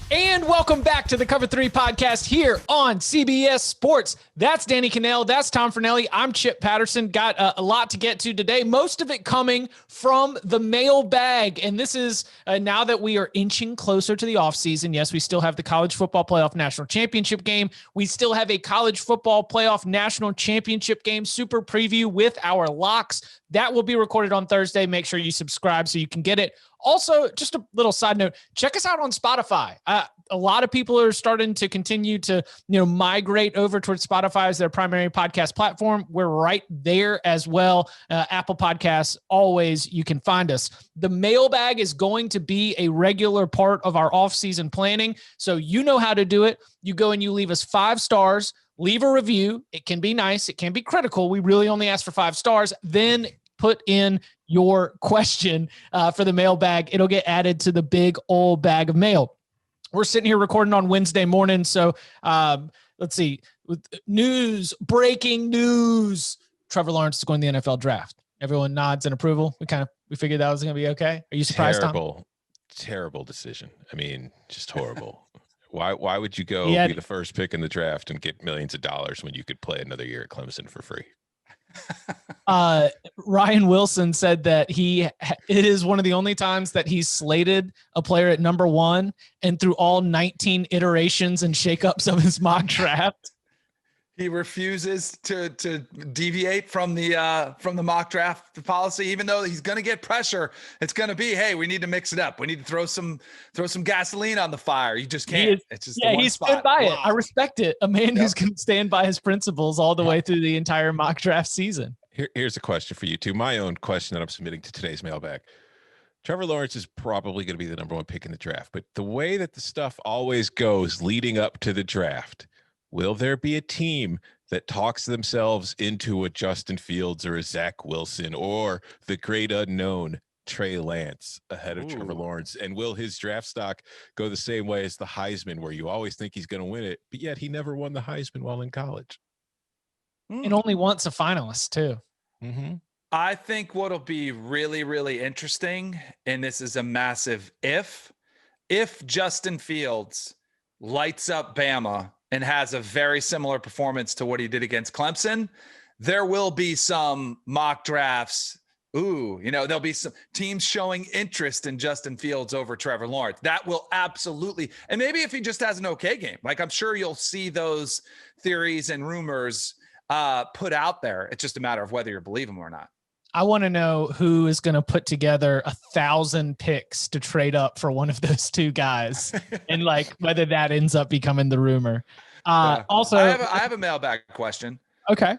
And welcome back to the Cover 3 podcast here on CBS Sports. That's Danny Cannell. That's Tom Fornelli. I'm Chip Patterson. Got a lot to get to today. Most of it coming from the mailbag. And this is now that we are inching closer to the offseason. Yes, we still have the College Football Playoff National Championship game. We still have a College Football Playoff National Championship game super preview with our locks. That will be recorded on Thursday. Make sure you subscribe so you can get it. Also, just a little side note, check us out on Spotify. A lot of people are starting to continue to, migrate over towards Spotify as their primary podcast platform. We're right there as well. Apple Podcasts, always, you can find us. The mailbag is going to be a regular part of our off-season planning. So you know how to do it. You go and you leave us 5 stars, leave a review. It can be nice. It can be critical. We really only ask for 5 stars. Then put in your question for the mailbag. It'll get added to the big old bag of mail. We're sitting here recording on Wednesday morning. So let's see. With breaking news. Trevor Lawrence is going to the NFL Draft. Everyone nods in approval. We figured that was going to be okay. Are you surprised, Tom? Terrible decision. I mean, just horrible. Why would you go be the first pick in the draft and get millions of dollars when you could play another year at Clemson for free? Ryan Wilson said that it is one of the only times that he's slated a player at number 1, and through all 19 iterations and shakeups of his mock draft, he refuses to deviate from the mock draft policy, even though he's going to get pressure. It's going to be, hey, we need to mix it up. We need to throw some gasoline on the fire. You just can't. It's just he stood by it. I respect it. A man who's going to stand by his principles all the way through the entire mock draft season. Here's a question for you two. My own question that I'm submitting to today's mailbag. Trevor Lawrence is probably going to be the number 1 pick in the draft, but the way that the stuff always goes leading up to the draft, will there be a team that talks themselves into a Justin Fields or a Zach Wilson or the great unknown Trey Lance ahead of Trevor Lawrence? And will his draft stock go the same way as the Heisman, where you always think he's going to win it, but yet he never won the Heisman while in college? And only once a finalist, too. Mm-hmm. I think what'll be really, really interesting, and this is a massive if Justin Fields lights up Bama and has a very similar performance to what he did against Clemson, there will be some mock drafts. There'll be some teams showing interest in Justin Fields over Trevor Lawrence. That will absolutely. And maybe if he just has an okay game, like I'm sure you'll see those theories and rumors put out there. It's just a matter of whether you believe them or not. I want to know who is going to put together 1,000 picks to trade up for one of those 2 guys, and whether that ends up becoming the rumor. Also, I have a mailbag question. Okay.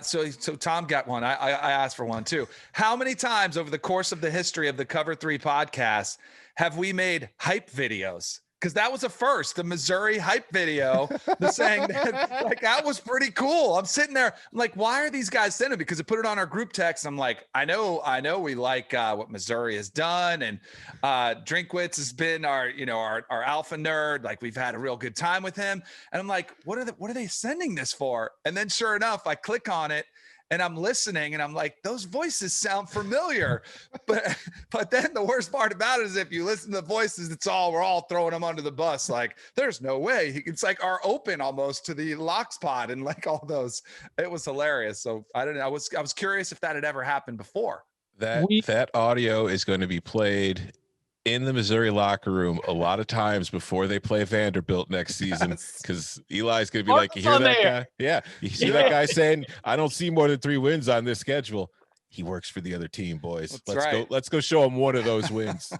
So Tom got one. I asked for one too. How many times over the course of the history of the Cover 3 podcast have we made hype videos? Because that was a first, the Missouri hype video, the saying that, that was pretty cool. I'm sitting there, I'm like, why are these guys sending it? Because it put it on our group text. I'm like, I know we like what Missouri has done, and Drinkwitz has been our alpha nerd. Like, we've had a real good time with him. And I'm like, what are they sending this for? And then sure enough, I click on it. And I'm listening, and I'm like, those voices sound familiar. But then the worst part about it is if you listen to the voices, we're all throwing them under the bus. Like, there's no way. It's like our open almost to the Locks pod and like all those. It was hilarious. So I don't know. I was curious if that had ever happened before. That audio is going to be played in the Missouri locker room a lot of times before they play Vanderbilt next season, because Eli's going to be like, you hear that guy? Yeah. You see that guy saying, I don't see more than 3 wins on this schedule. He works for the other team, boys. Let's go show him one of those wins.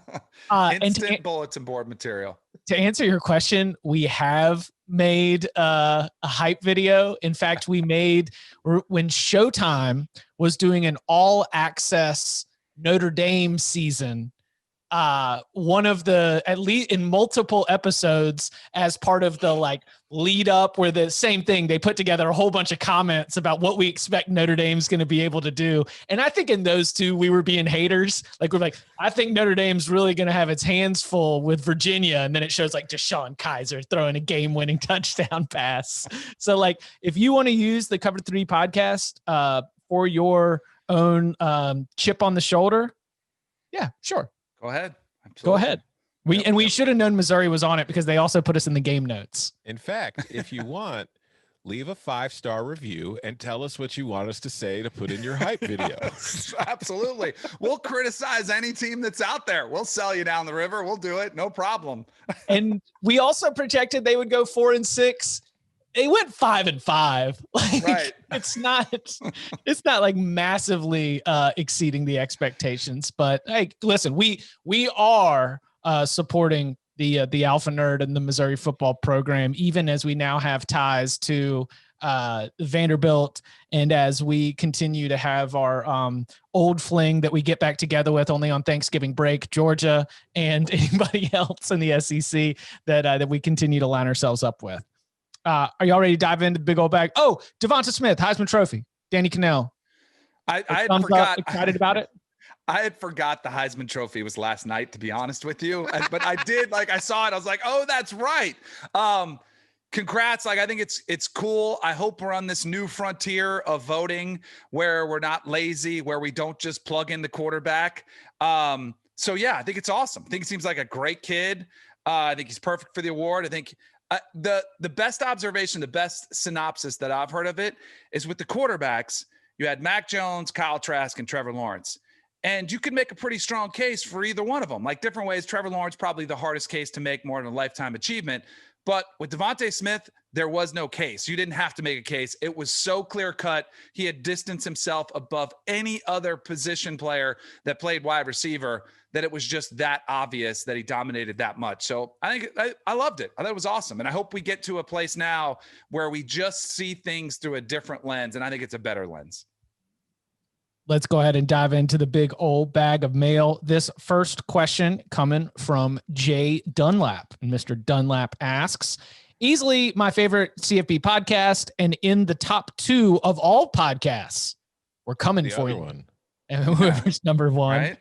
Instant bulletin board material. To answer your question, we have made a hype video. In fact, we made when Showtime was doing an all access Notre Dame season. One of the, at least in multiple episodes, as part of the lead up, where the same thing, they put together a whole bunch of comments about what we expect Notre Dame's going to be able to do. And I think in those 2, we were being haters. We're like, I think Notre Dame's really going to have its hands full with Virginia. And then it shows Deshaun Kaiser throwing a game winning touchdown pass. So if you want to use the Cover 3 podcast for your own chip on the shoulder. Yeah, sure. Go ahead. Absolutely. Go ahead. We should have known Missouri was on it because they also put us in the game notes. In fact, if you want, leave a 5-star review and tell us what you want us to say to put in your hype video. Absolutely. We'll criticize any team that's out there. We'll sell you down the river. We'll do it. No problem. And we also projected they would go 4-6. They went 5-5. Like, right. It's not like massively exceeding the expectations, but hey, listen, we are supporting the Alpha Nerd and the Missouri football program, even as we now have ties to Vanderbilt, and as we continue to have our old fling that we get back together with only on Thanksgiving break, Georgia, and anybody else in the SEC that we continue to line ourselves up with. Are y'all ready to dive into the big old bag? Oh, Devonta Smith, Heisman Trophy, Danny Cannell. I had forgot. Excited about it? I had forgot the Heisman Trophy was last night, to be honest with you. But I did, I saw it. I was like, oh, that's right. Congrats. I think it's cool. I hope we're on this new frontier of voting where we're not lazy, where we don't just plug in the quarterback. So yeah, I think it's awesome. I think he seems like a great kid. I think he's perfect for the award. I think the best observation, the best synopsis that I've heard of it is with the quarterbacks. You had Mac Jones, Kyle Trask, and Trevor Lawrence. And you could make a pretty strong case for either one of them. Like different ways, Trevor Lawrence, probably the hardest case to make, more than a lifetime achievement. But with Devonta Smith, there was no case. You didn't have to make a case. It was so clear cut. He had distanced himself above any other position player that played wide receiver, that it was just that obvious that he dominated that much. So I think I loved it. I thought it was awesome. And I hope we get to a place now where we just see things through a different lens. And I think it's a better lens. Let's go ahead and dive into the big old bag of mail. This first question coming from Jay Dunlap. And Mr. Dunlap asks, easily my favorite CFB podcast and in the top 2 of all podcasts. We're coming for you. One. And whoever's number 1. Right?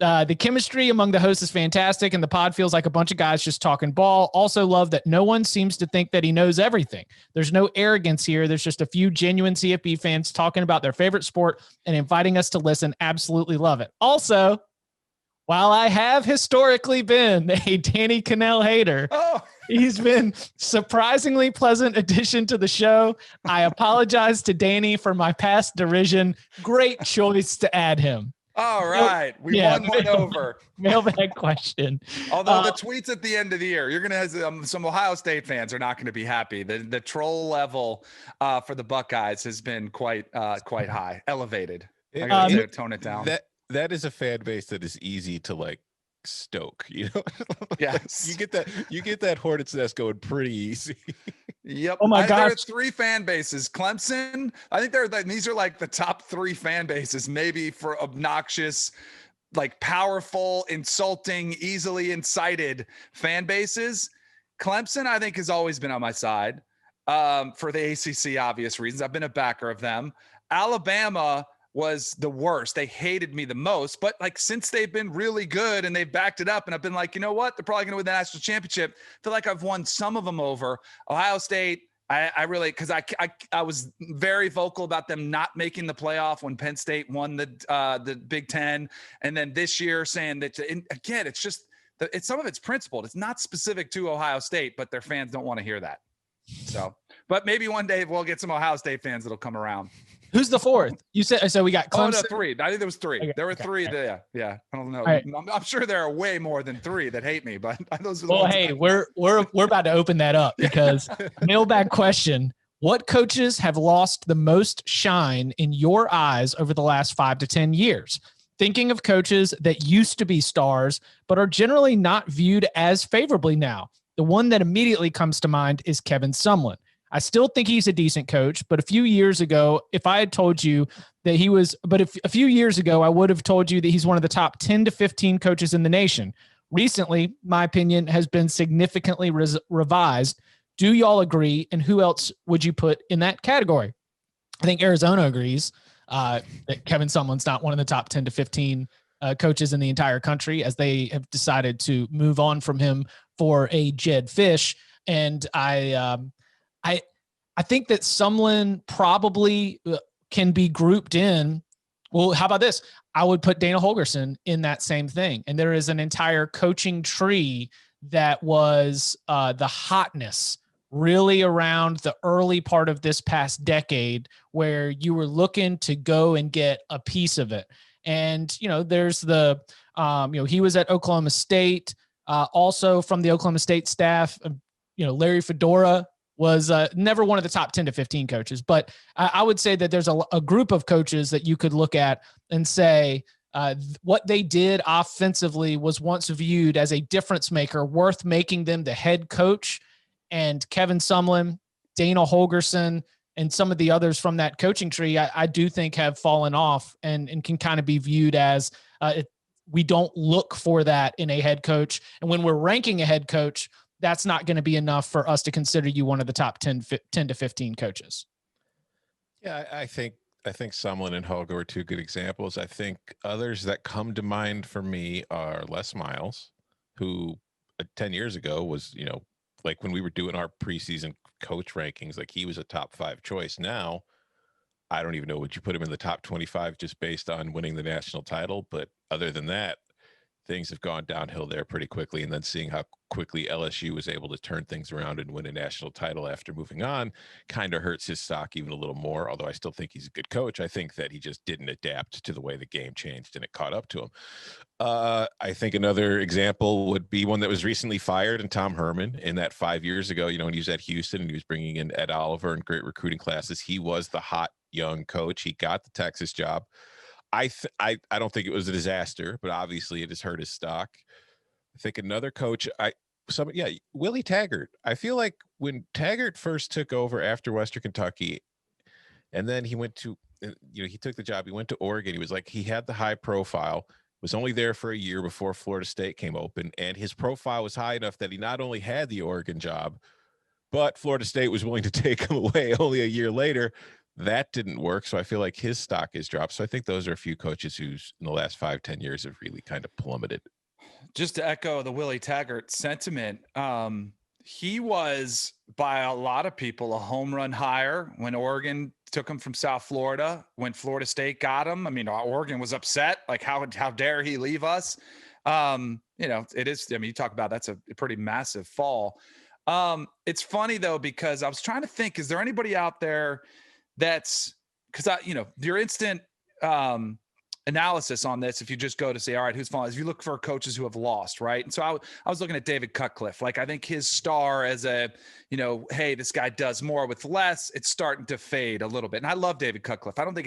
The chemistry among the hosts is fantastic, and the pod feels like a bunch of guys just talking ball. Also love that no one seems to think that he knows everything. There's no arrogance here. There's just a few genuine CFB fans talking about their favorite sport and inviting us to listen. Absolutely love it. Also, while I have historically been a Danny Cannell hater, he's been surprisingly pleasant addition to the show. I apologize to Danny for my past derision. Great choice to add him. All right. We won one over. Mailbag question. Although the tweets at the end of the year, you're going to have some Ohio State fans are not going to be happy. The troll level for the Buckeyes has been quite high, elevated. I got to tone it down. That is a fan base that is easy to stoke, Yes. you get that hornet's nest going pretty easy. Yep. Oh my gosh. There are 3 fan bases. Clemson, I think these are the top 3 fan bases, maybe for obnoxious, powerful, insulting, easily incited fan bases. Clemson, I think, has always been on my side for the ACC obvious reasons. I've been a backer of them. Alabama was the worst. They hated me the most, but since they've been really good and they've backed it up, and I've been like, you know what? They're probably going to win the national championship. I feel like I've won some of them over. Ohio State, I really, because I was very vocal about them not making the playoff when Penn State won the Big Ten, and then this year saying that, again, it's just some of it's principled. It's not specific to Ohio State, but their fans don't want to hear that. So, but maybe one day we'll get some Ohio State fans that'll come around. Who's the 4th? You said so. We got Clemson. Oh, no, 3. I think there was 3. Okay, there were 3. Okay. Yeah. I don't know. Right. I'm sure there are way more than 3 that hate me, but those are the well, ones. hey, we're about to open that up because mailbag question: what coaches have lost the most shine in your eyes over the last 5 to 10 years? Thinking of coaches that used to be stars but are generally not viewed as favorably now. The one that immediately comes to mind is Kevin Sumlin. I still think he's a decent coach, but a few years ago, if I had told you that he was, a few years ago, I would have told you that he's one of the top 10 to 15 coaches in the nation. Recently, my opinion has been significantly revised. Do y'all agree? And who else would you put in that category? I think Arizona agrees that Kevin Sumlin's not one of the top 10 to 15 coaches in the entire country, as they have decided to move on from him for a Jed Fish. And I think that Sumlin probably can be grouped in Well, how about this? I would put Dana Holgorsen in that same thing. And there is an entire coaching tree that was the hotness really around the early part of this past decade where you were looking to go and get a piece of it. And, there's the, he was at Oklahoma State, also from the Oklahoma State staff, Larry Fedora was never one of the top 10 to 15 coaches. But I would say that there's a group of coaches that you could look at and say what they did offensively was once viewed as a difference maker worth making them the head coach. And Kevin Sumlin, Dana Holgorsen, and some of the others from that coaching tree, I do think have fallen off and can kind of be viewed as we don't look for that in a head coach. And when we're ranking a head coach, that's not going to be enough for us to consider you one of the top 10 to 15 coaches. Yeah, I think Sumlin and Holger are two good examples. I think others that come to mind for me are Les Miles, who 10 years ago was, like when we were doing our preseason coach rankings, like he was a top 5 choice. Now, I don't even know, would you put him in the top 25 just based on winning the national title? But other than that, things have gone downhill there pretty quickly. And then seeing how quickly LSU was able to turn things around and win a national title after moving on kind of hurts his stock even a little more. Although I still think he's a good coach. I think that he just didn't adapt to the way the game changed and it caught up to him. I think another example would be one that was recently fired, and Tom Herman. In that 5 years ago, when he was at Houston and he was bringing in Ed Oliver and great recruiting classes, he was the hot young coach. He got the Texas job. I don't think it was a disaster, but obviously it has hurt his stock. I think another coach, Willie Taggart. I feel like when Taggart first took over after Western Kentucky, and then he went to, he took the job, he went to Oregon. He had the high profile, was only there for a year before Florida State came open. And his profile was high enough that he not only had the Oregon job, but Florida State was willing to take him away only a year later. That didn't work. So I feel like his stock has dropped. So I think those are a few coaches who's in the last 5-10 years have really kind of plummeted. Just to echo the Willie Taggart sentiment, he was by a lot of people a home run hire when Oregon took him from South Florida, when Florida State got him. I mean, Oregon was upset. Like, how dare he leave us? It is, you talk about, that's a pretty massive fall. It's funny though, because I was trying to think, is there anybody out there that's, because your instant analysis on this, if you just go to say, all right, who's falling, is you look for coaches who have lost, right? And so I was looking at David Cutcliffe. Like, I think his star as a, hey, this guy does more with less, it's starting to fade a little bit. And I love David Cutcliffe. I don't think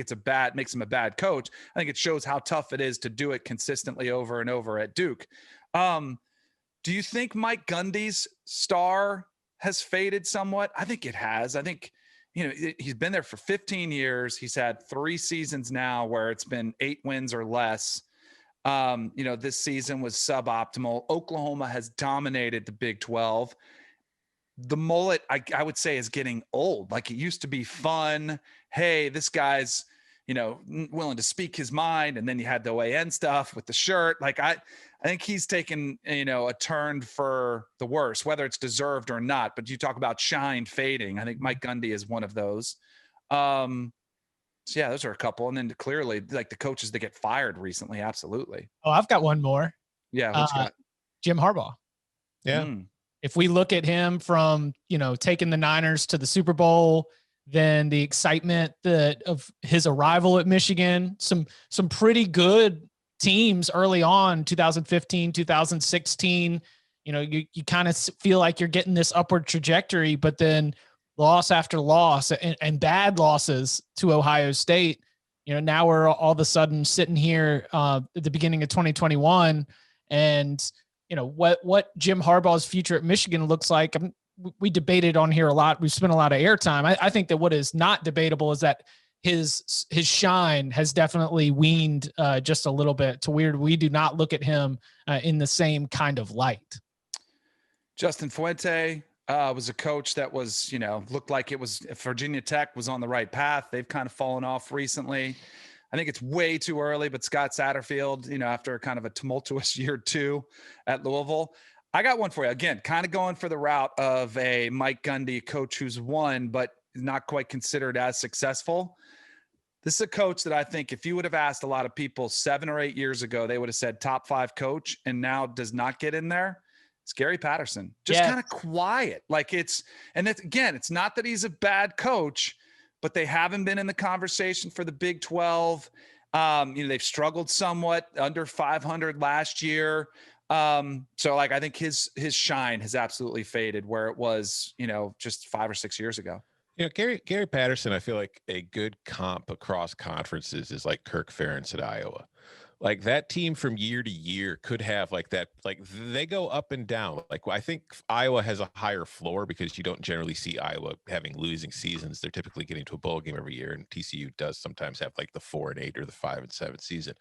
makes him a bad coach. I think it shows how tough it is to do it consistently over and over at Duke. Do you think Mike Gundy's star has faded somewhat? I think it has. I think, he's been there for 15 years. He's had 3 seasons now where it's been 8 wins or less. This season was suboptimal. Oklahoma has dominated the Big 12. The mullet, I would say, is getting old. Like, it used to be fun. Hey, this guy's, willing to speak his mind. And then you had the OAN stuff with the shirt. Like, I think he's taken, a turn for the worse, whether it's deserved or not. But you talk about shine fading. I think Mike Gundy is one of those. So yeah, those are a couple. And then clearly, like, the coaches that get fired recently. Absolutely. Oh, I've got one more. Yeah. What you got? Jim Harbaugh. Yeah. If we look at him from, taking the Niners to the Super Bowl, then the excitement of his arrival at Michigan, some pretty good teams early on, 2015, 2016, you kind of feel like you're getting this upward trajectory, but then loss after loss and bad losses to Ohio State. Now we're all of a sudden sitting here at the beginning of 2021, and what Jim Harbaugh's future at Michigan looks like. We debated on here a lot. We've spent a lot of airtime. I think that what is not debatable is that his shine has definitely weaned just a little bit to where we do not look at him in the same kind of light. Justin Fuente was a coach that was, looked like it was Virginia Tech was on the right path. They've kind of fallen off recently. I think it's way too early, but Scott Satterfield, after kind of a tumultuous year 2 at Louisville. I got one for you. Again, kind of going for the route of a Mike Gundy coach who's won, but not quite considered as successful. This is a coach that I think if you would have asked a lot of people 7 or 8 years ago, they would have said top 5 coach, and now does not get in there. It's Gary Patterson. Just kind of quiet. Like it's not that he's a bad coach, but they haven't been in the conversation for the Big 12. They've struggled somewhat, under 500 last year. So like, I think his shine has absolutely faded where it was, just 5 or 6 years ago. Gary Patterson, I feel like a good comp across conferences is like Kirk Ferentz at Iowa. Like that team from year to year could have like that, like they go up and down. Like I think Iowa has a higher floor because you don't generally see Iowa having losing seasons. They're typically getting to a bowl game every year, and TCU does sometimes have like the 4-8 or the 5-7 season.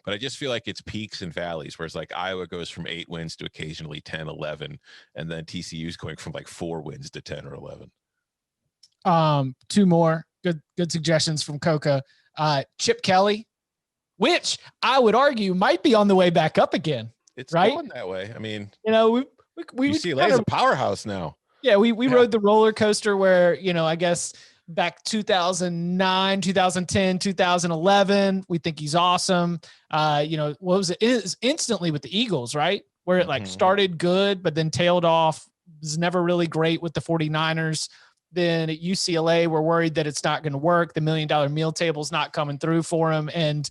But I just feel like it's peaks and valleys, whereas like Iowa goes from 8 wins to occasionally 10, 11, and then TCU is going from like 4 wins to 10 or 11. 2 more good suggestions from Coca. Chip Kelly, which I would argue might be on the way back up again. It's right? Going that way. I mean, we UCLA is a powerhouse now. Yeah, we rode the roller coaster where, I guess back 2009, 2010, 2011, we think he's awesome. What was it? It was instantly with the Eagles, right? Where it like started good, but then tailed off. Was never really great with the 49ers. Then at UCLA, we're worried that it's not going to work. The $1 million meal table's not coming through for him. And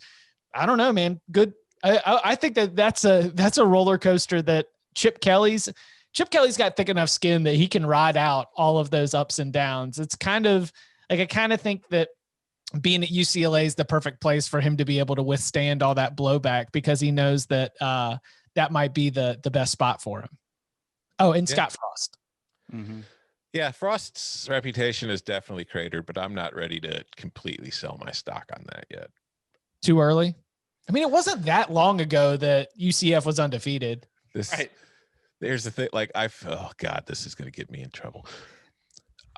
I don't know, man. Good. I think that's a roller coaster that Chip Kelly's got thick enough skin that he can ride out all of those ups and downs. It's kind of like, I kind of think that being at UCLA is the perfect place for him to be able to withstand all that blowback, because he knows that that might be the best spot for him. Oh, and Scott Frost. Mm-hmm. Yeah, Frost's reputation is definitely cratered, but I'm not ready to completely sell my stock on that yet. Too early? I mean, it wasn't that long ago that UCF was undefeated. Right. There's the thing, like oh God, this is going to get me in trouble.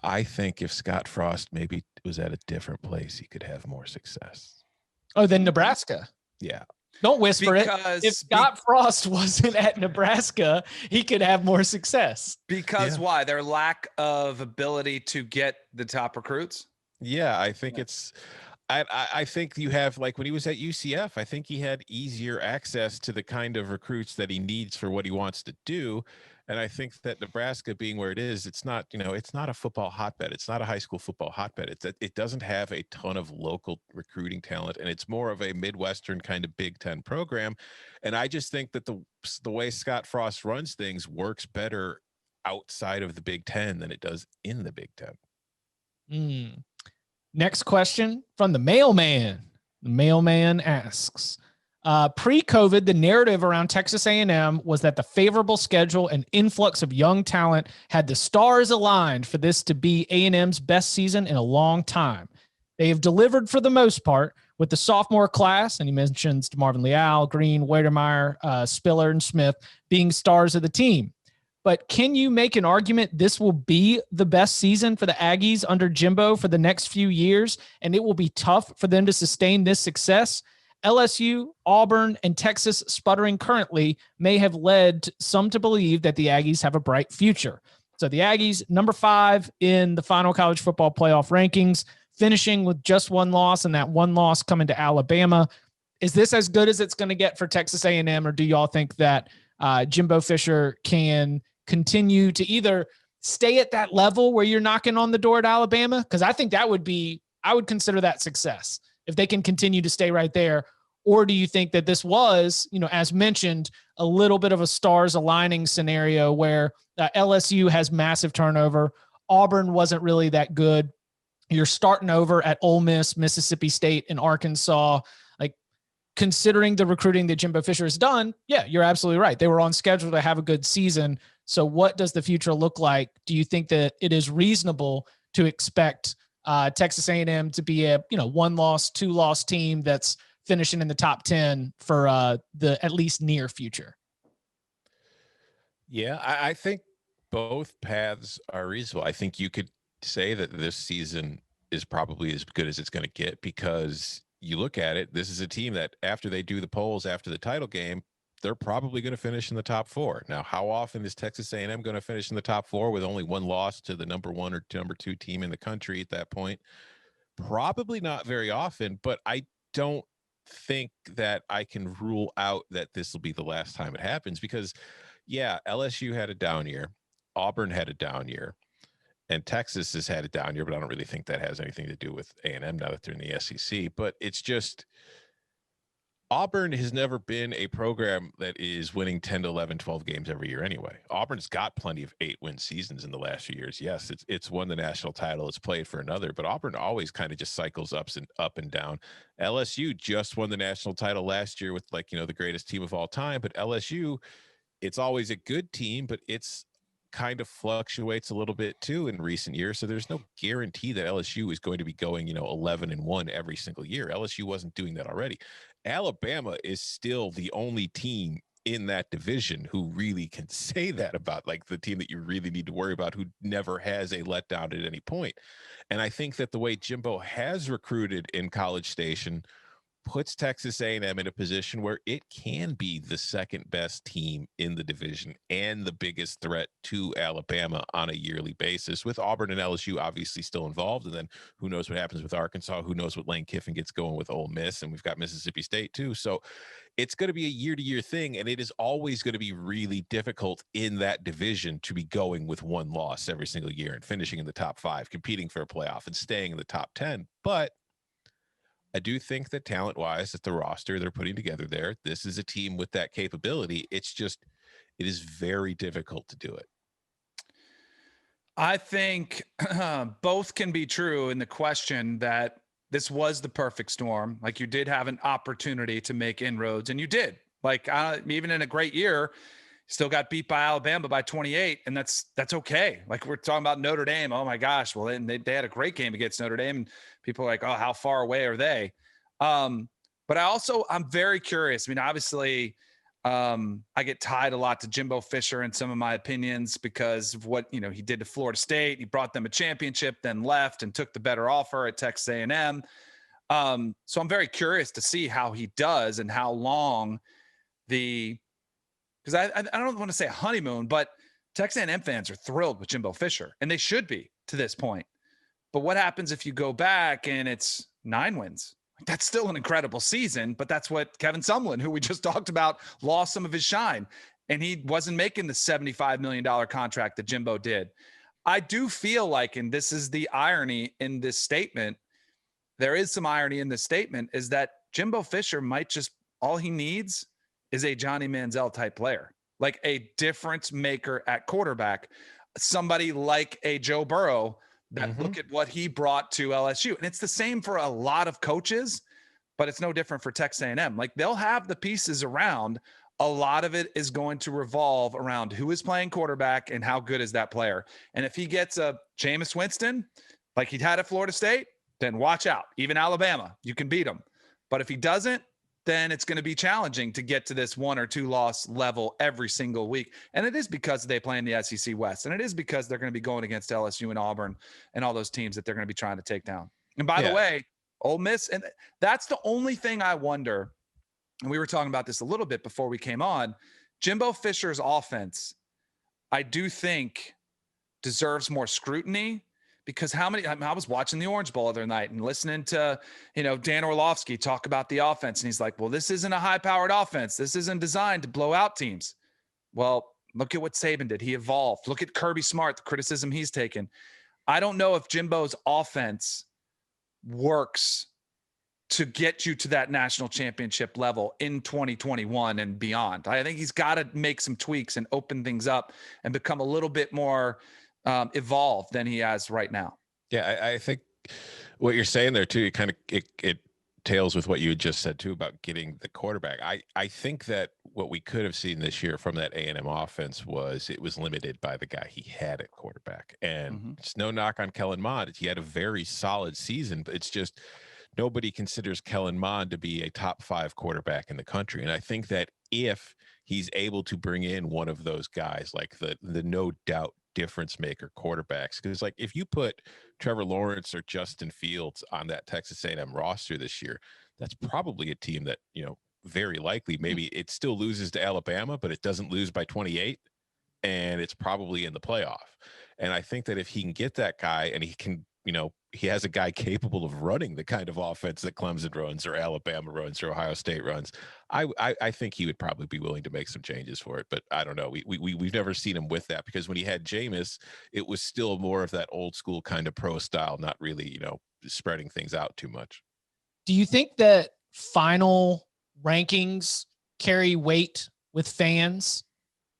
I think if Scott Frost maybe was at a different place, he could have more success. Oh, then Nebraska. Yeah. Don't whisper it. If Scott Frost wasn't at Nebraska, he could have more success. Because why? Their lack of ability to get the top recruits? Yeah, I think it's I think you have, like when he was at UCF, I think he had easier access to the kind of recruits that he needs for what he wants to do. And I think that Nebraska being where it is, it's not, it's not a football hotbed. It's not a high school football hotbed. It doesn't have a ton of local recruiting talent, and it's more of a Midwestern kind of Big Ten program. And I just think that the way Scott Frost runs things works better outside of the Big Ten than it does in the Big Ten. Next question from the mailman. The mailman asks, pre-COVID, the narrative around Texas A&M was that the favorable schedule and influx of young talent had the stars aligned for this to be A&M's best season in a long time. They have delivered for the most part, with the sophomore class, and he mentions Marvin Leal, Green, Weidermeyer, Spiller, and Smith being stars of the team. But can you make an argument this will be the best season for the Aggies under Jimbo for the next few years, and it will be tough for them to sustain this success? LSU, Auburn, and Texas sputtering currently may have led some to believe that the Aggies have a bright future. So the Aggies, number 5 in the final college football playoff rankings, finishing with just 1 loss, and that 1 loss coming to Alabama. Is this as good as it's going to get for Texas A&M, or do y'all think that Jimbo Fisher can continue to either stay at that level where you're knocking on the door at Alabama? Because I think I would consider that success if they can continue to stay right there. Or do you think that this was, as mentioned, a little bit of a stars aligning scenario where LSU has massive turnover, Auburn wasn't really that good, you're starting over at Ole Miss, Mississippi State, and Arkansas? Like, considering the recruiting that Jimbo Fisher has done, yeah, you're absolutely right. They were on schedule to have a good season. So what does the future look like? Do you think that it is reasonable to expect Texas A&M to be a 1-loss, 2-loss team that's finishing in the top 10 for the at least near future? Yeah, I think both paths are reasonable. I think you could say that this season is probably as good as it's going to get, because you look at it, this is a team that after they do the polls after the title game, they're probably going to finish in the top 4. Now, how often is Texas A&M going to finish in the top 4 with only 1 loss to the number 1 or number 2 team in the country at that point? Probably not very often, but I don't think that I can rule out that this will be the last time it happens because, yeah, LSU had a down year, Auburn had a down year, and Texas has had a down year, but I don't really think that has anything to do with A&M now that they're in the SEC. But it's just Auburn has never been a program that is winning 10 to 11, 12 games every year anyway. Auburn's got plenty of 8-win seasons in the last few years. Yes, it's won the national title. It's played for another, but Auburn always kind of just cycles up and down. LSU just won the national title last year with the greatest team of all time, but LSU, it's always a good team, but it's kind of fluctuates a little bit too in recent years. So there's no guarantee that LSU is going to be going, 11-1 every single year. LSU wasn't doing that already. Alabama is still the only team in that division who really can say that about the team that you really need to worry about, who never has a letdown at any point. And I think that the way Jimbo has recruited in College Station puts Texas A&M in a position where it can be the second best team in the division and the biggest threat to Alabama on a yearly basis, with Auburn and LSU obviously still involved. And then who knows what happens with Arkansas, who knows what Lane Kiffin gets going with Ole Miss, and we've got Mississippi State too. So it's going to be a year-to-year thing, and it is always going to be really difficult in that division to be going with one loss every single year and finishing in the top 5, competing for a playoff and staying in the top 10. But I do think that talent-wise, that the roster they're putting together there, this is a team with that capability. It's just, it is very difficult to do it. I think both can be true in the question that this was the perfect storm. Like, you did have an opportunity to make inroads, and you did. Even in a great year, still got beat by Alabama by 28, and that's okay. Like, we're talking about Notre Dame. Oh my gosh. Well, then they had a great game against Notre Dame, and people are like, oh, how far away are they? But I'm very curious. I mean, obviously, I get tied a lot to Jimbo Fisher in some of my opinions because of what, he did to Florida State. He brought them a championship, then left and took the better offer at Texas A&M. So I'm very curious to see how he does and how long because I don't want to say a honeymoon, but Texas A&M fans are thrilled with Jimbo Fisher, and they should be to this point. But what happens if you go back and it's 9 wins? That's still an incredible season, but that's what Kevin Sumlin, who we just talked about, lost some of his shine, and he wasn't making the $75 million contract that Jimbo did. I do feel like, and this is the irony in this statement, there is some irony in this statement, is that Jimbo Fisher might just, all he needs is a Johnny Manziel type player, like a difference maker at quarterback, somebody like a Joe Burrow that look at what he brought to LSU. And it's the same for a lot of coaches, but it's no different for Texas A&M. Like, they'll have the pieces around. A lot of it is going to revolve around who is playing quarterback and how good is that player. And if he gets a Jameis Winston, like he'd had at Florida State, then watch out. Even Alabama, you can beat him. But if he doesn't, then it's going to be challenging to get to this 1 or 2 loss level every single week. And it is because they play in the SEC West. And it is because they're going to be going against LSU and Auburn and all those teams that they're going to be trying to take down. And by the way, Ole Miss, and that's the only thing I wonder, and we were talking about this a little bit before we came on, Jimbo Fisher's offense, I do think, deserves more scrutiny. Because I was watching the Orange Bowl the other night and listening to, Dan Orlovsky talk about the offense. And he's like, well, this isn't a high-powered offense. This isn't designed to blow out teams. Well, look at what Saban did. He evolved. Look at Kirby Smart, the criticism he's taken. I don't know if Jimbo's offense works to get you to that national championship level in 2021 and beyond. I think he's got to make some tweaks and open things up and become a little bit more evolved than he has right now. Yeah, I think what you're saying there too, it tails with what you had just said too about getting the quarterback. I think that what we could have seen this year from that A&M offense was it was limited by the guy he had at quarterback. And it's no knock on Kellen Mond. He had a very solid season, but it's just nobody considers Kellen Mond to be a top 5 quarterback in the country. And I think that if he's able to bring in one of those guys, like the no doubt difference maker quarterbacks, because like if you put Trevor Lawrence or Justin Fields on that Texas A&M roster this year, that's probably a team that, very likely maybe it still loses to Alabama, but it doesn't lose by 28, and it's probably in the playoff. And I think that if he can get that guy and he can, he has a guy capable of running the kind of offense that Clemson runs or Alabama runs or Ohio State runs. I think he would probably be willing to make some changes for it, but I don't know. We've never seen him with that, because when he had Jameis, it was still more of that old school kind of pro style, not really, spreading things out too much. Do you think that final rankings carry weight with fans?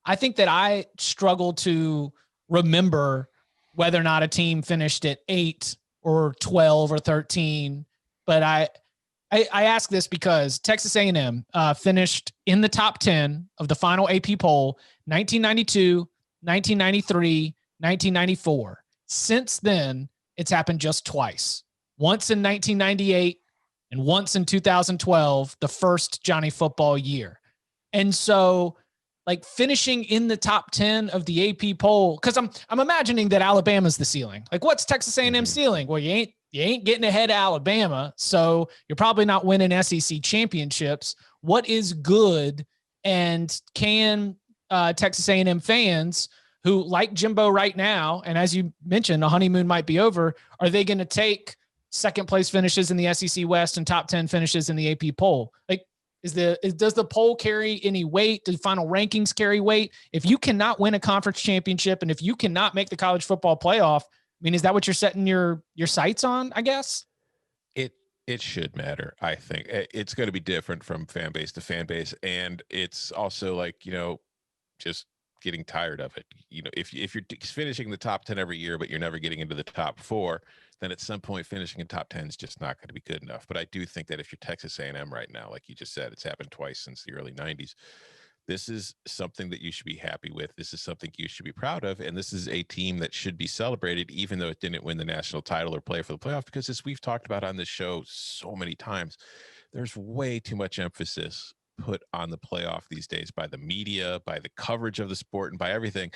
I think that I struggle to remember whether or not a team finished at 8 or 12 or 13. But I ask this because Texas A&M finished in the top 10 of the final AP poll, 1992, 1993, 1994. Since then, it's happened just twice. Once in 1998 and once in 2012, the first Johnny Football year. And so, like, finishing in the top 10 of the AP poll, because I'm imagining that Alabama's the ceiling. Like, what's Texas A&M ceiling? Well, you ain't getting ahead of Alabama, so you're probably not winning SEC championships. What is good, and can Texas A&M fans who like Jimbo right now, and as you mentioned, the honeymoon might be over, are they going to take second place finishes in the SEC West and top 10 finishes in the AP poll? Like, does the poll carry any weight? Do final rankings carry weight? If you cannot win a conference championship and if you cannot make the college football playoff, I mean, is that what you're setting your sights on, I guess? It should matter. I think it's going to be different from fan base to fan base. And it's also like, just getting tired of it. If you're finishing the top 10 every year, but you're never getting into the top 4, then at some point finishing in top 10 is just not going to be good enough. But I do think that if you're Texas A&M right now, like you just said, it's happened twice since the early 90s. This is something that you should be happy with. This is something you should be proud of. And this is a team that should be celebrated, even though it didn't win the national title or play for the playoff, because as we've talked about on this show so many times, there's way too much emphasis put on the playoff these days by the media, by the coverage of the sport, and by everything.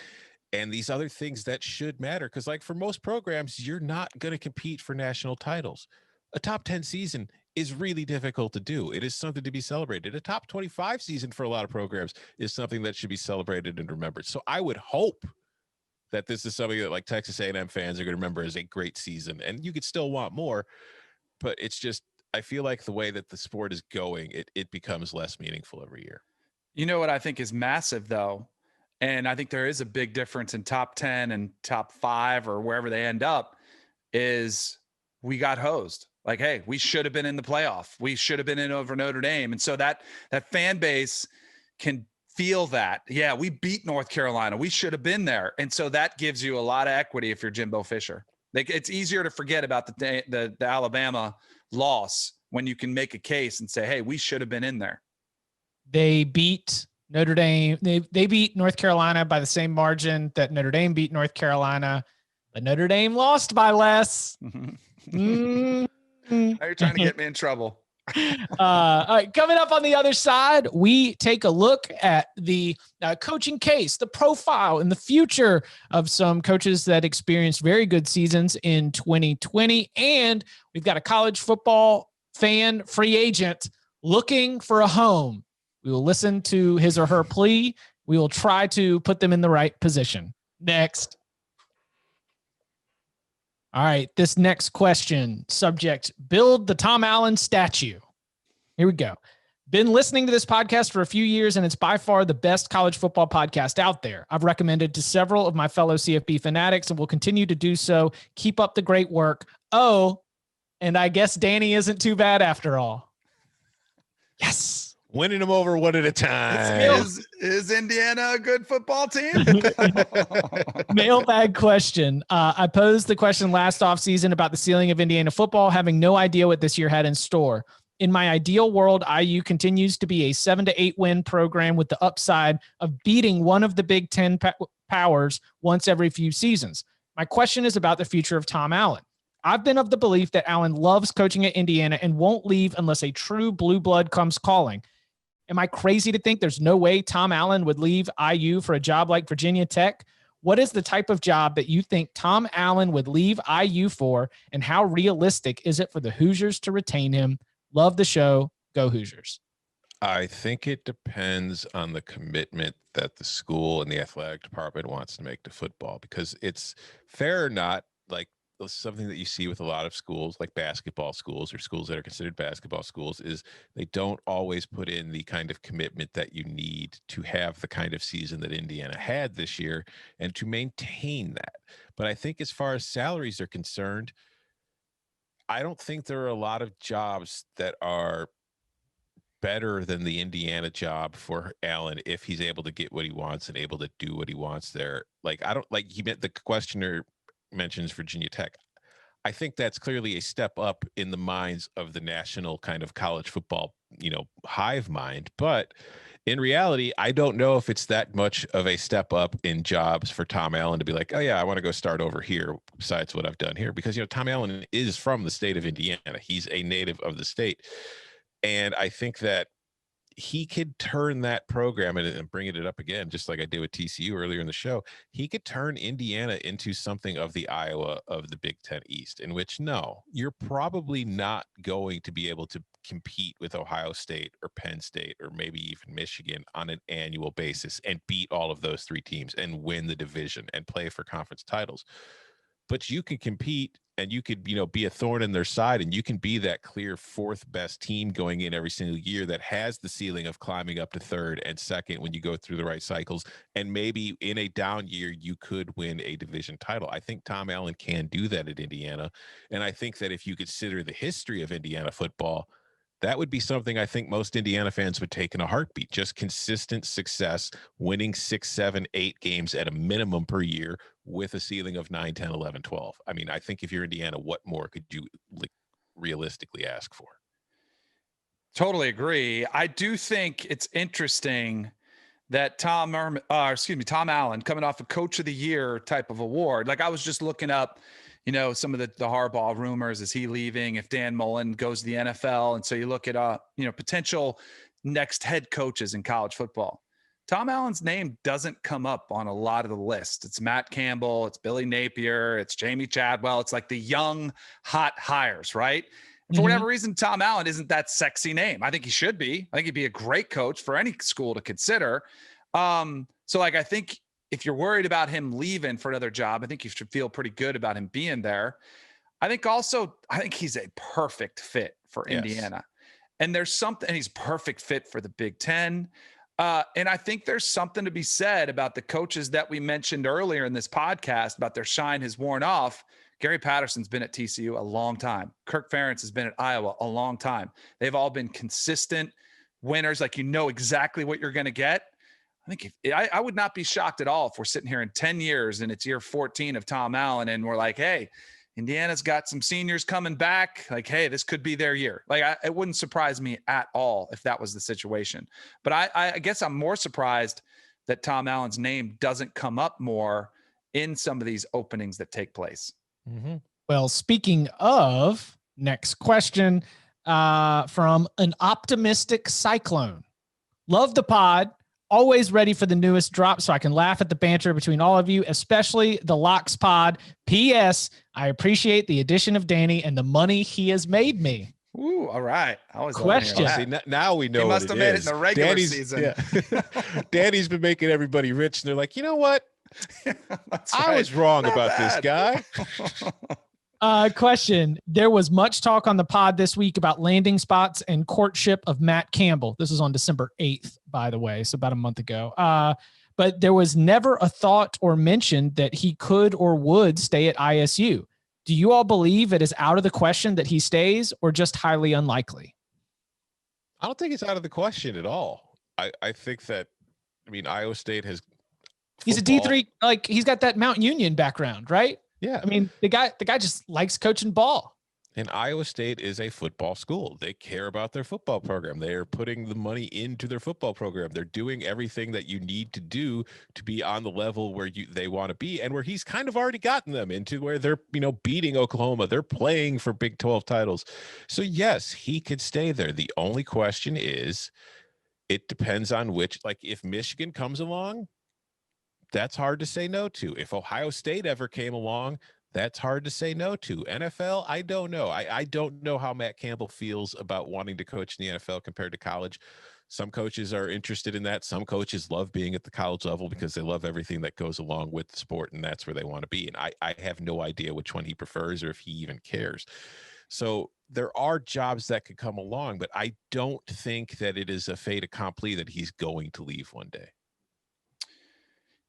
And these other things that should matter, because like for most programs, you're not going to compete for national titles. A top 10 season is really difficult to do. It is something to be celebrated. A top 25 season for a lot of programs is something that should be celebrated and remembered. So I would hope that this is something that like Texas A&M fans are going to remember as a great season. And you could still want more, but it's just, I feel like the way that the sport is going, it becomes less meaningful every year. You know what I think is massive, though? And I think there is a big difference in top 10 and top 5 or wherever they end up, is we got hosed. Like, hey, we should have been in the playoff. We should have been in over Notre Dame. And so that fan base can feel that. Yeah, we beat North Carolina. We should have been there. And so that gives you a lot of equity if you're Jimbo Fisher. Like, it's easier to forget about the Alabama loss when you can make a case and say, hey, we should have been in there. They beat Notre Dame. They beat North Carolina by the same margin that Notre Dame beat North Carolina, but Notre Dame lost by less. Now you're trying to get me in trouble. All right, coming up on the other side, we take a look at the coaching case, the profile, and the future of some coaches that experienced very good seasons in 2020. And we've got a college football fan free agent looking for a home. We will listen to his or her plea. We will try to put them in the right position. Next. All right, this next question, subject, build the Tom Allen statue. Here we go. Been listening to this podcast for a few years, and it's by far the best college football podcast out there. I've recommended to several of my fellow CFB fanatics and will continue to do so. Keep up the great work. Oh, and I guess Danny isn't too bad after all. Yes. Winning them over one at a time. Is Indiana a good football team? Mailbag question. I posed the question last offseason about the ceiling of Indiana football, having no idea what this year had in store. In my ideal world, IU continues to be a 7 to 8 win program with the upside of beating one of the Big Ten powers once every few seasons. My question is about the future of Tom Allen. I've been of the belief that Allen loves coaching at Indiana and won't leave unless a true blue blood comes calling. Am I crazy to think there's no way Tom Allen would leave IU for a job like Virginia Tech? What is the type of job that you think Tom Allen would leave IU for, and how realistic is it for the Hoosiers to retain him? Love the show. Go Hoosiers. I think it depends on the commitment that the school and the athletic department wants to make to football, because it's fair or not, like something that you see with a lot of schools, like basketball schools or schools that are considered basketball schools, is they don't always put in the kind of commitment that you need to have the kind of season that Indiana had this year and to maintain that. But I think as far as salaries are concerned, I don't think there are a lot of jobs that are better than the Indiana job for Allen if he's able to get what he wants and able to do what he wants there. Like, I don't like he meant the questioner mentions Virginia Tech. I think that's clearly a step up in the minds of the national kind of college football, hive mind. But in reality, I don't know if it's that much of a step up in jobs for Tom Allen to be like, oh yeah, I want to go start over here besides what I've done here. Because, Tom Allen is from the state of Indiana. He's a native of the state. And I think that he could turn that program and bringing it up again, just like I did with TCU earlier in the show. He could turn Indiana into something of the Iowa of the Big Ten East, in which, no, you're probably not going to be able to compete with Ohio State or Penn State or maybe even Michigan on an annual basis and beat all of those three teams and win the division and play for conference titles. But you can compete and you could, be a thorn in their side, and you can be that clear fourth best team going in every single year that has the ceiling of climbing up to third and second when you go through the right cycles. And maybe in a down year, you could win a division title. I think Tom Allen can do that at Indiana. And I think that if you consider the history of Indiana football, that would be something I think most Indiana fans would take in a heartbeat. Just consistent success, winning 6, 7, 8 games at a minimum per year with a ceiling of 9, 10, 11, 12. I mean, I think if you're Indiana, what more could you realistically ask for? Totally agree. I do think it's interesting that Tom Allen coming off a Coach of the Year type of award. Like, I was just looking up, some of the Harbaugh rumors. Is he leaving? If Dan Mullen goes to the NFL, and so you look at potential next head coaches in college football. Tom Allen's name doesn't come up on a lot of the list. It's Matt Campbell, it's Billy Napier, it's Jamie Chadwell. It's like the young, hot hires, right? And for whatever reason, Tom Allen isn't that sexy name. I think he should be. I think he'd be a great coach for any school to consider. So I think if you're worried about him leaving for another job, I think you should feel pretty good about him being there. I think he's a perfect fit for Indiana. And there's something, and he's a perfect fit for the Big Ten. And I think there's something to be said about the coaches that we mentioned earlier in this podcast about their shine has worn off. Gary Patterson's been at TCU a long time. Kirk Ferentz has been at Iowa a long time. They've all been consistent winners. Like, exactly what you're going to get. I think I would not be shocked at all if we're sitting here in 10 years and it's year 14 of Tom Allen and we're like, hey, Indiana's got some seniors coming back. Like, hey, this could be their year. Like, it wouldn't surprise me at all if that was the situation. But I guess I'm more surprised that Tom Allen's name doesn't come up more in some of these openings that take place. Mm-hmm. Well, speaking of, next question from an optimistic Cyclone. Love the pod. Always ready for the newest drop so I can laugh at the banter between all of you, especially the Locks pod. P.S. I appreciate the addition of Danny and the money he has made me. Ooh, all right. Question. See, now we know. He must have made it in the regular season. Yeah. Danny's been making everybody rich, and they're like, you know what? I was wrong about this guy. Question. There was much talk on the pod this week about landing spots and courtship of Matt Campbell. This was on December 8th, by the way, so about a month ago. But there was never a thought or mention that he could or would stay at ISU. Do you all believe it is out of the question that he stays or just highly unlikely? I don't think it's out of the question at all. I think that, Iowa State has He's a D3, like he's got that Mount Union background, right? Yeah. The guy just likes coaching ball. And Iowa State is a football school. They care about their football program. They are putting the money into their football program. They're doing everything that you need to do to be on the level where they want to be, and where he's kind of already gotten them into where they're, beating Oklahoma. They're playing for Big 12 titles. So yes, he could stay there. The only question is, it depends on which, like if Michigan comes along, that's hard to say no to. If Ohio State ever came along, that's hard to say no to. NFL, I don't know. I don't know how Matt Campbell feels about wanting to coach in the NFL compared to college. Some coaches are interested in that. Some coaches love being at the college level because they love everything that goes along with the sport, and that's where they want to be. And I have no idea which one he prefers or if he even cares. So there are jobs that could come along, but I don't think that it is a fait accompli that he's going to leave one day.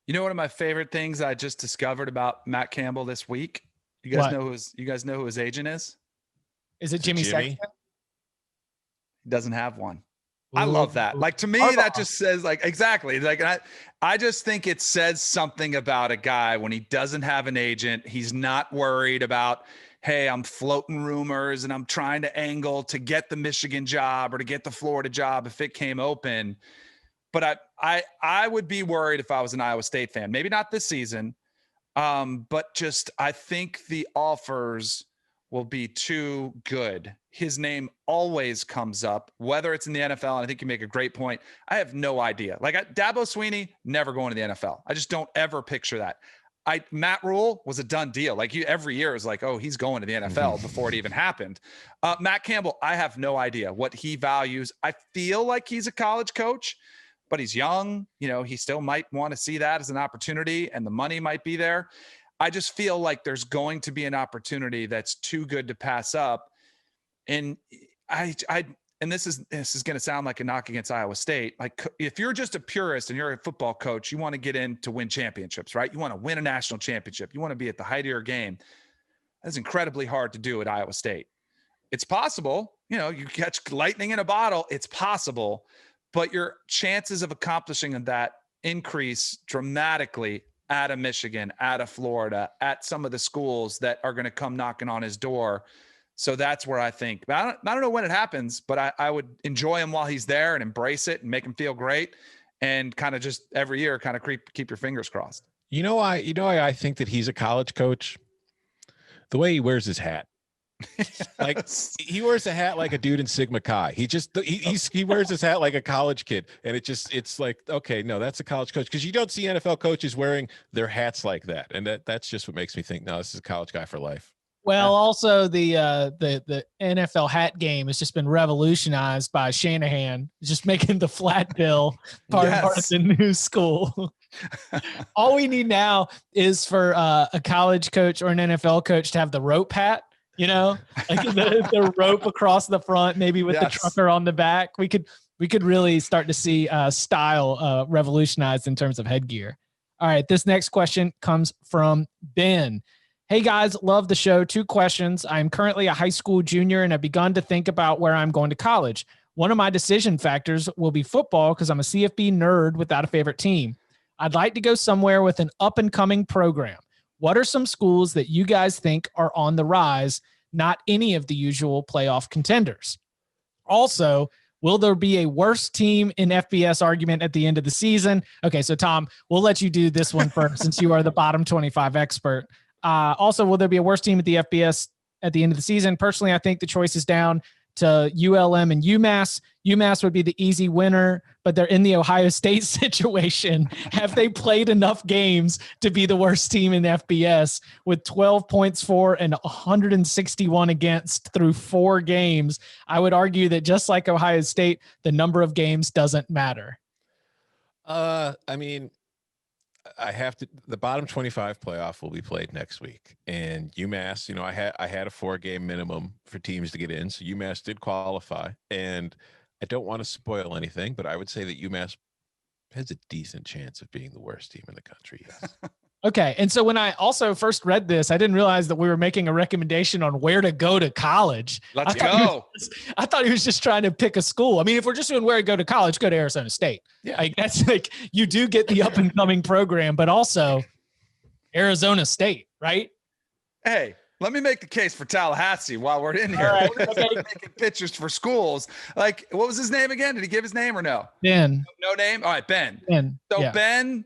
You know, one of my favorite things I just discovered about Matt Campbell this week. You guys know who his agent is? Is it Jimmy Sexton? He doesn't have one. I love that. Like, to me, that just says, like, exactly. Like, I just think it says something about a guy when he doesn't have an agent. He's not worried about, hey, I'm floating rumors and I'm trying to angle to get the Michigan job or to get the Florida job if it came open. But I would be worried if I was an Iowa State fan. Maybe not this season, but just I think the offers will be too good. His name always comes up, whether it's in the NFL. And I think you make a great point. I have no idea. Like, Dabo Swinney, never going to the NFL. I just don't ever picture that. Matt Rule was a done deal. Like, every year is like, oh, he's going to the NFL before it even happened. Matt Campbell, I have no idea what he values. I feel like he's a college coach, but he's young. You know, he still might want to see that as an opportunity, and the money might be there. I just feel like there's going to be an opportunity that's too good to pass up. And and this is going to sound like a knock against Iowa State. Like, if you're just a purist and you're a football coach, you want to get in to win championships, right? You want to win a national championship. You want to be at the height of your game. That's incredibly hard to do at Iowa State. It's possible, you know, you catch lightning in a bottle. It's possible, but your chances of accomplishing that increase dramatically at a Michigan, at a Florida, at some of the schools that are going to come knocking on his door. So that's where I think, I don't know when it happens, but I would enjoy him while he's there and embrace it and make him feel great, and kind of just every year kind of keep your fingers crossed. You know why I think that he's a college coach? The way he wears his hat. Like, he wears a hat like a dude in Sigma Chi. He wears his hat like a college kid, and it's like, okay, no, that's a college coach, because you don't see NFL coaches wearing their hats like that, and that's just what makes me think, no, this is a college guy for life. Well, also the NFL hat game has just been revolutionized by Shanahan, just making the flat bill part of the new school. All we need now is for a college coach or an NFL coach to have the rope hat. You know, like the rope across the front, maybe with the trucker on the back. We could really start to see style revolutionized in terms of headgear. All right, this next question comes from Ben. Hey guys, love the show. 2 questions. I'm currently a high school junior and I've begun to think about where I'm going to college. One of my decision factors will be football because I'm a CFB nerd without a favorite team. I'd like to go somewhere with an up and coming program. What are some schools that you guys think are on the rise, not any of the usual playoff contenders? Also, will there be a worse team in FBS argument at the end of the season? Okay, so Tom, we'll let you do this one first since you are the bottom 25 expert. Also, will there be a worse team at the FBS at the end of the season? Personally, I think the choice is down to ULM and UMass. UMass would be the easy winner, but they're in the Ohio State situation. Have they played enough games to be the worst team in FBS with 12 points for and 161 against through 4 games? I would argue that just like Ohio State, the number of games doesn't matter. I mean, the bottom 25 playoff will be played next week, and UMass, you know, I had a 4-game minimum for teams to get in. So UMass did qualify, and I don't want to spoil anything, but I would say that UMass has a decent chance of being the worst team in the country. Yes. Okay. And so when I also first read this, I didn't realize that we were making a recommendation on where to go to college. Let's go. I thought he was just trying to pick a school. I mean, if we're just doing where to go to college, go to Arizona State. Yeah. Like, that's like, you do get the up and coming program, but also Arizona State, right? Hey, let me make the case for Tallahassee while we're in here. Right, okay. Making pictures for schools. Like, what was his name again? Did he give his name or no? Ben. No name? All right, Ben. So yeah. Ben,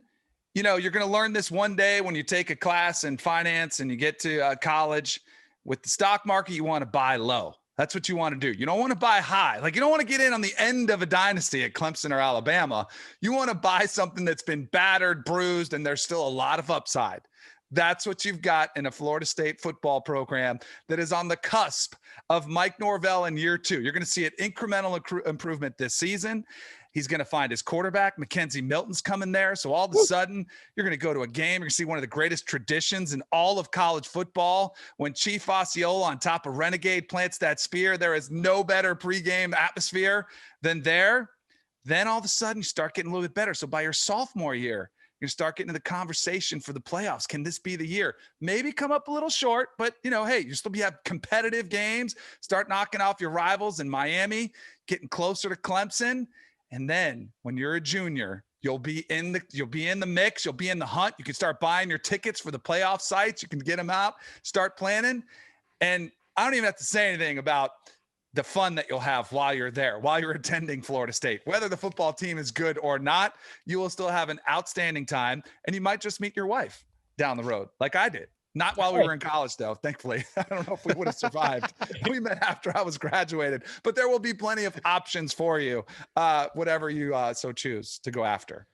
you know, you're going to learn this one day when you take a class in finance and you get to college. With the stock market, you want to buy low. That's what you want to do. You don't want to buy high. Like, you don't want to get in on the end of a dynasty at Clemson or Alabama. You want to buy something that's been battered, bruised, and there's still a lot of upside. That's what you've got in a Florida State football program that is on the cusp of Mike Norvell in year 2. You're going to see an incremental improvement this season. He's going to find his quarterback. Mackenzie Milton's coming there. So all of a sudden, you're going to go to a game. You're going to see one of the greatest traditions in all of college football. When Chief Osceola on top of Renegade plants that spear, there is no better pregame atmosphere than there. Then all of a sudden, you start getting a little bit better. So by your sophomore year, you start getting into the conversation for the playoffs. Can this be the year? Maybe come up a little short, but hey, you still have competitive games. Start knocking off your rivals in Miami, getting closer to Clemson. And then when you're a junior, you'll be in the mix. You'll be in the hunt. You can start buying your tickets for the playoff sites. You can get them out, start planning. And I don't even have to say anything about the fun that you'll have while you're there, while you're attending Florida State. Whether the football team is good or not, you will still have an outstanding time, and you might just meet your wife down the road like I did. Not while we were in college, though, thankfully. I don't know if we would have survived. We met after I was graduated, but there will be plenty of options for you, whatever you so choose to go after.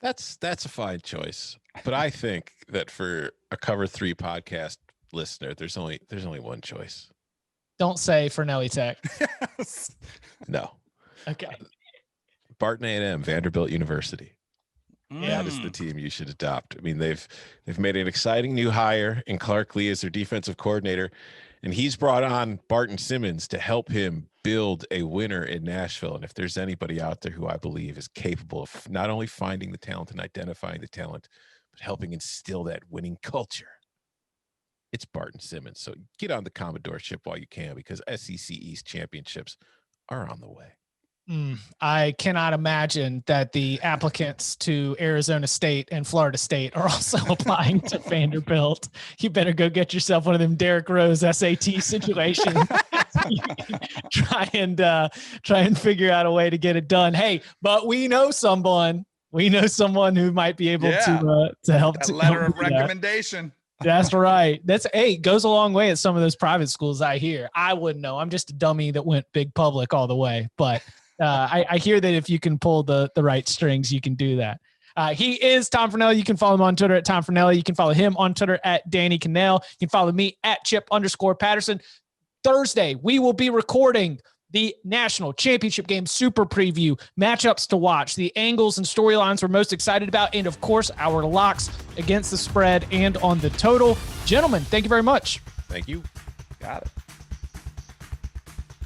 That's a fine choice, but I think that for a Cover 3 podcast listener, there's only one choice. Don't say for Nelly Tech. Yes. No. Okay. Barton A&M, Vanderbilt University. Yeah, that is the team you should adopt. I mean, they've made an exciting new hire in Clark Lee as their defensive coordinator, and he's brought on Barton Simmons to help him build a winner in Nashville. And if there's anybody out there who I believe is capable of not only finding the talent and identifying the talent, but helping instill that winning culture, it's Barton Simmons. So get on the Commodore ship while you can, because SEC East championships are on the way. I cannot imagine that the applicants to Arizona State and Florida State are also applying to Vanderbilt. You better go get yourself one of them Derrick Rose SAT situations. Try and figure out a way to get it done. Hey, but we know someone who might be able to help. That letter of recommendation. That's right. Goes a long way at some of those private schools. I hear. I wouldn't know. I'm just a dummy that went big public all the way. But I hear that if you can pull the right strings, you can do that. He is Tom Fornelli. You can follow him on Twitter at Tom Fornelli. You can follow him on Twitter at Danny Cannell. You can follow me at Chip_Patterson. Thursday, we will be recording the national championship game super preview, matchups to watch, the angles and storylines we're most excited about, and of course, our locks against the spread and on the total. Gentlemen, thank you very much. Thank you. Got it.